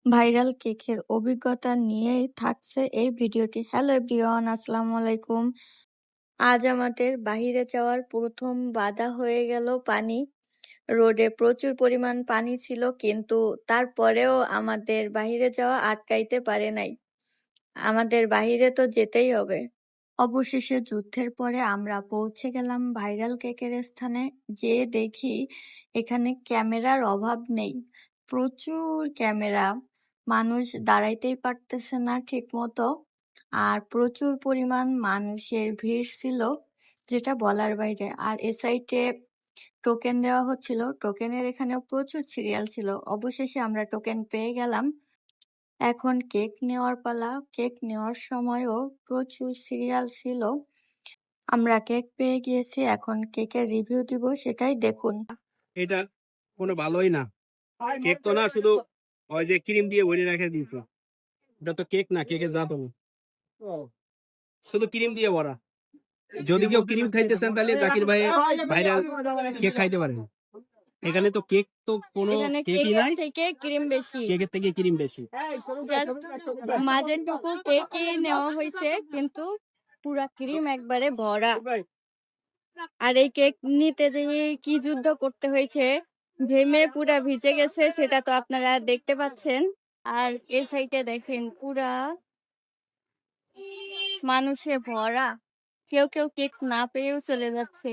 Viral কেকের অভিজ্ঞতা নিয়েই থাকছে এই ভিডিওটি। হ্যালো এভরিওয়ান, আসসালামু আলাইকুম। আজ আমাদের বাহিরে যাওয়ার প্রথম বাধা হয়ে গেল পানি। রোডে প্রচুর পরিমাণ পানি ছিল, কিন্তু তারপরেও আমাদের বাহিরে যাওয়া আটকাইতে পারে নাই। আমাদের বাহিরে তো যেতেই হবে। অবশেষে যুদ্ধের পরে আমরা পৌঁছে গেলাম ভাইরাল কেকের স্থানে। যেয়ে দেখি এখানে ক্যামেরার অভাব নেই, প্রচুর ক্যামেরা। মানুষ দাঁড়াইতেই পারতেছে না ঠিক মতো, আর প্রচুর পরিমাণ মানুষের ভিড় ছিল, যেটা বলার বাইরে। আর এ সাইডে টোকেন দেওয়া হচ্ছিল, টোকেনের এখানেও প্রচুর সিরিয়াল ছিল। অবশেষে আমরা টোকেন পেয়ে গেলাম। এখন কেক নেওয়ার পালা। কেক নেওয়ার সময়ও প্রচুর সিরিয়াল ছিল। আমরা কেক পেয়ে গিয়েছি, এখন কেকের রিভিউ দিব, সেটাই দেখুন। এটা কোনো ভালোই না। কেক তো না, শুধু ওই যে ক্রিম দিয়ে ভরে রেখে দিয়েছে। এটা তো কেক না, কেকের জাত না, শুধু ক্রিম দিয়ে ভরা। যদি কেউ ক্রিম খাইতেছেন তাহলে জাকির ভাই ভাইরাল কেক খাইতে পারেন। এখানে তো কেক তো কোনো এখানে কেকই নাই, থেকে ক্রিম বেশি, কেকের থেকে ক্রিম বেশি। জাস্ট মাঝেরটুকু কেকই নেওয়া হয়েছে, কিন্তু পুরা ক্রিম একবারে ভরা। আর এই কেক নিতে যে কি যুদ্ধ করতে হয়েছে, ঘেমে পুরা ভিজে গেছে, সেটা তো আপনারা দেখতে পাচ্ছেন। আর এই সাইডে দেখেন পুরা মানুষে ভরা, কেউ কেউ কেক না পেয়েও চলে যাচ্ছে।